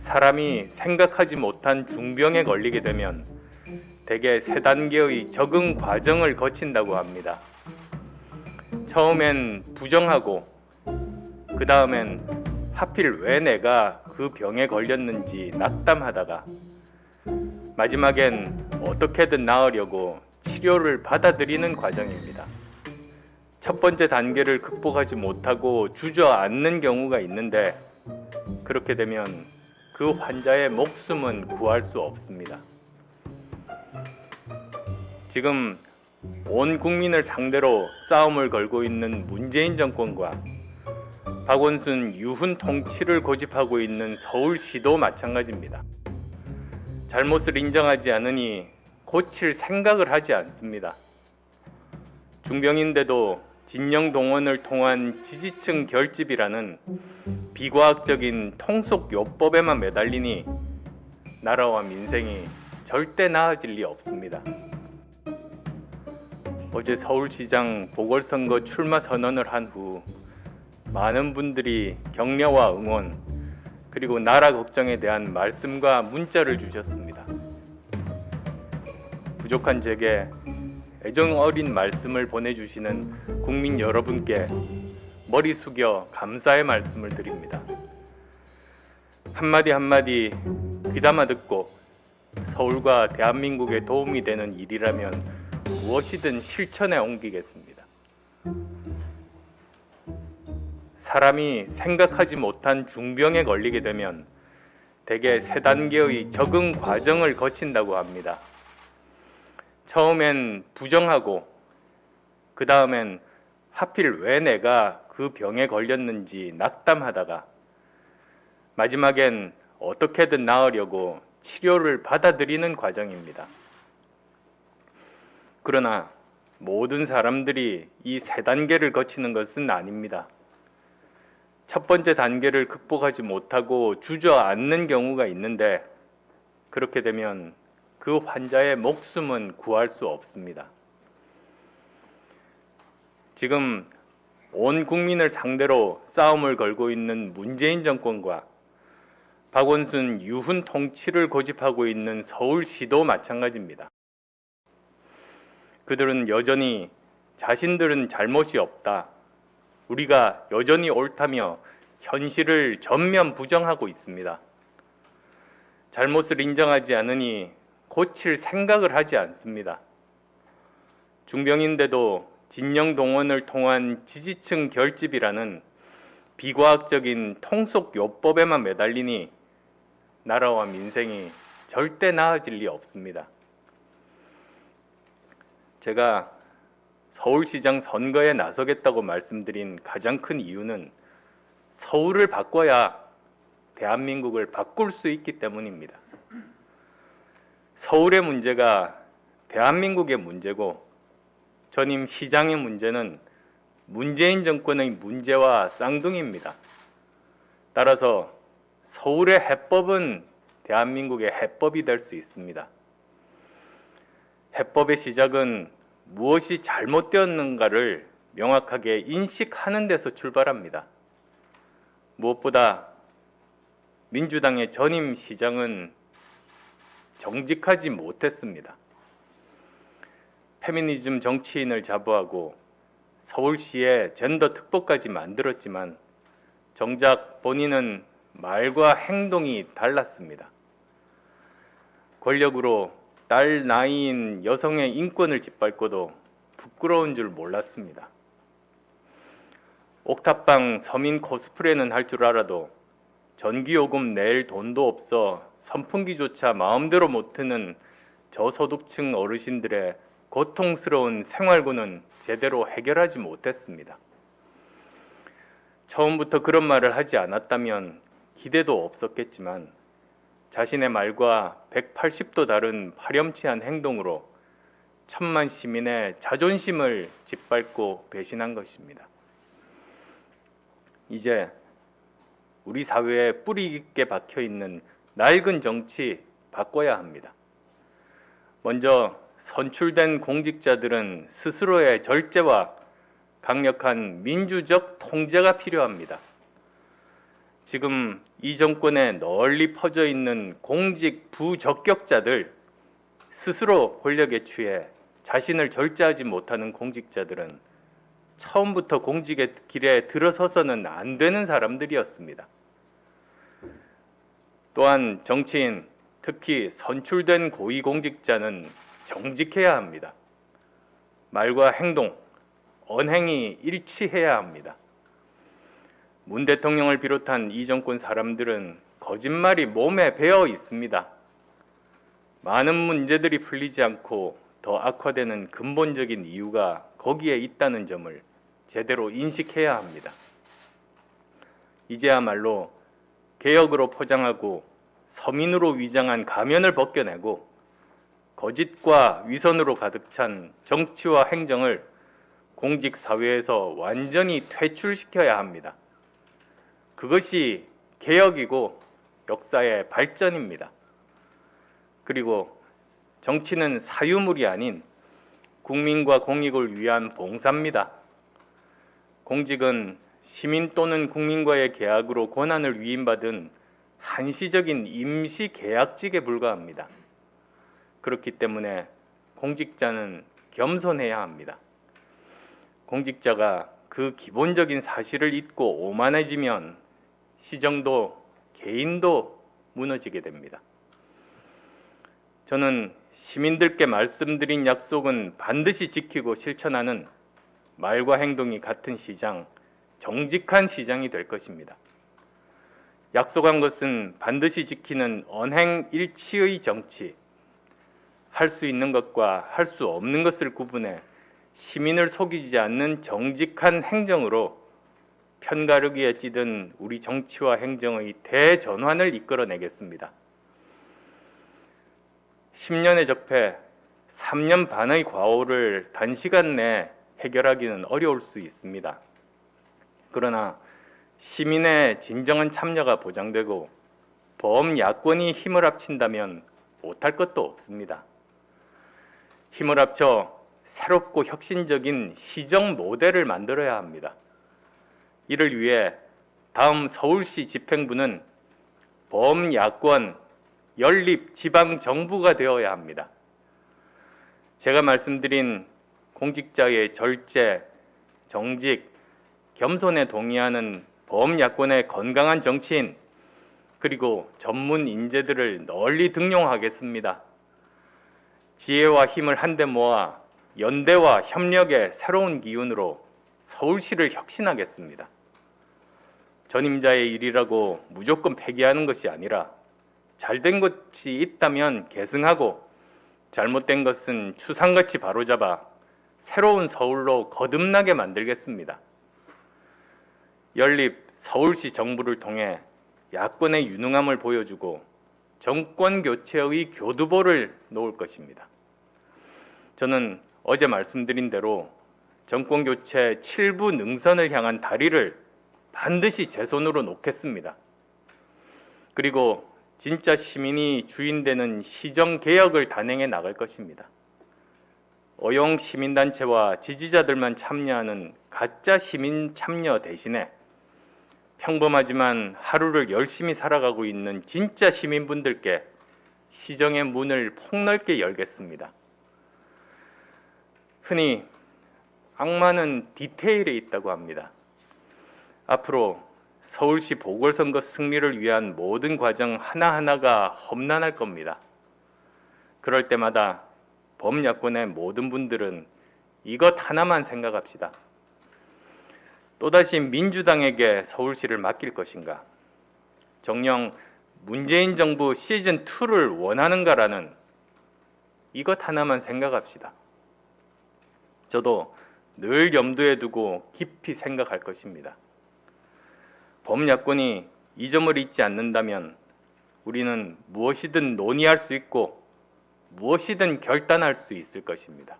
사람이 생각하지 못한 중병에 걸리게 되면 대개 3단계의 적응 과정을 거친다고 합니다. 처음엔 부정하고, 그 다음엔 하필 왜 내가 그 병에 걸렸는지 낙담하다가, 마지막엔 어떻게든 나으려고 치료를 받아들이는 과정입니다. 첫 번째 단계를 극복하지 못하고 주저앉는 경우가 있는데, 그렇게 되면 그 환자의 목숨은 구할 수 없습니다. 지금 온 국민을 상대로 싸움을 걸고 있는 문재인 정권과 박원순 유훈 통치를 고집하고 있는 서울시도 마찬가지입니다. 잘못을 인정하지 않으니 고칠 생각을 하지 않습니다. 중병인데도 진영 동원을 통한 지지층 결집이라는 비과학적인 통속요법에만 매달리니 나라와 민생이 절대 나아질 리 없습니다. 어제 서울시장 보궐선거 출마 선언을 한 후 많은 분들이 격려와 응원, 그리고 나라 걱정에 대한 말씀과 문자를 주셨습니다. 부족한 제게 애정 어린 말씀을 보내주시는 국민 여러분께 머리 숙여 감사의 말씀을 드립니다. 한마디 한마디 귀담아 듣고 서울과 대한민국에 도움이 되는 일이라면 무엇이든 실천에 옮기겠습니다. 사람이 생각하지 못한 중병에 걸리게 되면 대개 3단계의 적응 과정을 거친다고 합니다. 처음엔 부정하고, 그 다음엔 하필 왜 내가 그 병에 걸렸는지 낙담하다가, 마지막엔 어떻게든 나으려고 치료를 받아들이는 과정입니다. 그러나 모든 사람들이 이 3단계를 거치는 것은 아닙니다. 첫 번째 단계를 극복하지 못하고 주저앉는 경우가 있는데, 그렇게 되면 그 환자의 목숨은 구할 수 없습니다. 지금 온 국민을 상대로 싸움을 걸고 있는 문재인 정권과 박원순 유훈 통치를 고집하고 있는 서울시도 마찬가지입니다. 그들은 여전히 자신들은 잘못이 없다, 우리가 여전히 옳다며 현실을 전면 부정하고 있습니다. 잘못을 인정하지 않으니 고칠 생각을 하지 않습니다. 중병인데도 진영 동원을 통한 지지층 결집이라는 비과학적인 통속요법에만 매달리니 나라와 민생이 절대 나아질 리 없습니다. 제가 서울시장 선거에 나서겠다고 말씀드린 가장 큰 이유는 서울을 바꿔야 대한민국을 바꿀 수 있기 때문입니다. 서울의 문제가 대한민국의 문제고 전임 시장의 문제는 문재인 정권의 문제와 쌍둥이입니다. 따라서 서울의 해법은 대한민국의 해법이 될 수 있습니다. 해법의 시작은 무엇이 잘못되었는가를 명확하게 인식하는 데서 출발합니다. 무엇보다 민주당의 전임 시장은 정직하지 못했습니다. 페미니즘 정치인을 자부하고 서울시에 젠더 특보까지 만들었지만 정작 본인은 말과 행동이 달랐습니다. 권력으로 딸 나이인 여성의 인권을 짓밟고도 부끄러운 줄 몰랐습니다. 옥탑방 서민 코스프레는 할 줄 알아도 전기요금 낼 돈도 없어 선풍기조차 마음대로 못 트는 저소득층 어르신들의 고통스러운 생활고는 제대로 해결하지 못했습니다. 처음부터 그런 말을 하지 않았다면 기대도 없었겠지만 자신의 말과 180도 다른 파렴치한 행동으로 천만 시민의 자존심을 짓밟고 배신한 것입니다. 이제 우리 사회에 뿌리 깊게 박혀있는 낡은 정치 바꿔야 합니다. 먼저 선출된 공직자들은 스스로의 절제와 강력한 민주적 통제가 필요합니다. 지금 이 정권에 널리 퍼져 있는 공직 부적격자들, 스스로 권력에 취해 자신을 절제하지 못하는 공직자들은 처음부터 공직의 길에 들어서서는 안 되는 사람들이었습니다. 또한 정치인, 특히 선출된 고위공직자는 정직해야 합니다. 말과 행동, 언행이 일치해야 합니다. 문 대통령을 비롯한 이 정권 사람들은 거짓말이 몸에 배어 있습니다. 많은 문제들이 풀리지 않고 더 악화되는 근본적인 이유가 거기에 있다는 점을 제대로 인식해야 합니다. 이제야말로 개혁으로 포장하고 서민으로 위장한 가면을 벗겨내고 거짓과 위선으로 가득 찬 정치와 행정을 공직사회에서 완전히 퇴출시켜야 합니다. 그것이 개혁이고 역사의 발전입니다. 그리고 정치는 사유물이 아닌 국민과 공익을 위한 봉사입니다. 공직은 시민 또는 국민과의 계약으로 권한을 위임받은 한시적인 임시 계약직에 불과합니다. 그렇기 때문에 공직자는 겸손해야 합니다. 공직자가 그 기본적인 사실을 잊고 오만해지면 시정도 개인도 무너지게 됩니다. 저는 시민들께 말씀드린 약속은 반드시 지키고 실천하는 말과 행동이 같은 시장, 정직한 시장이 될 것입니다. 약속한 것은 반드시 지키는 언행 일치의 정치, 할 수 있는 것과 할 수 없는 것을 구분해 시민을 속이지 않는 정직한 행정으로 편가르기에 찌든 우리 정치와 행정의 대전환을 이끌어내겠습니다. 10년의 적폐, 3년 반의 과오를 단시간 내에 해결하기는 어려울 수 있습니다. 그러나 시민의 진정한 참여가 보장되고 범야권이 힘을 합친다면 못할 것도 없습니다. 힘을 합쳐 새롭고 혁신적인 시정 모델을 만들어야 합니다. 이를 위해 다음 서울시 집행부는 범야권 연립 지방정부가 되어야 합니다. 제가 말씀드린 공직자의 절제, 정직, 겸손에 동의하는 범야권의 건강한 정치인, 그리고 전문 인재들을 널리 등용하겠습니다. 지혜와 힘을 한데 모아 연대와 협력의 새로운 기운으로 서울시를 혁신하겠습니다. 전임자의 일이라고 무조건 폐기하는 것이 아니라 잘된 것이 있다면 계승하고 잘못된 것은 추상같이 바로잡아 새로운 서울로 거듭나게 만들겠습니다. 연립 서울시 정부를 통해 야권의 유능함을 보여주고 정권 교체의 교두보를 놓을 것입니다. 저는 어제 말씀드린 대로 정권 교체 7부 능선을 향한 다리를 반드시 제 손으로 놓겠습니다. 그리고 진짜 시민이 주인되는 시정개혁을 단행해 나갈 것입니다. 어용 시민단체와 지지자들만 참여하는 가짜 시민 참여 대신에 평범하지만 하루를 열심히 살아가고 있는 진짜 시민분들께 시정의 문을 폭넓게 열겠습니다. 흔히 악마는 디테일에 있다고 합니다. 앞으로 서울시 보궐선거 승리를 위한 모든 과정 하나하나가 험난할 겁니다. 그럴 때마다 범야권의 모든 분들은 이것 하나만 생각합시다. 또다시 민주당에게 서울시를 맡길 것인가? 정녕 문재인 정부 시즌2를 원하는가라는 이것 하나만 생각합시다. 저도 늘 염두에 두고 깊이 생각할 것입니다. 범야권이 이 점을 잊지 않는다면 우리는 무엇이든 논의할 수 있고 무엇이든 결단할 수 있을 것입니다.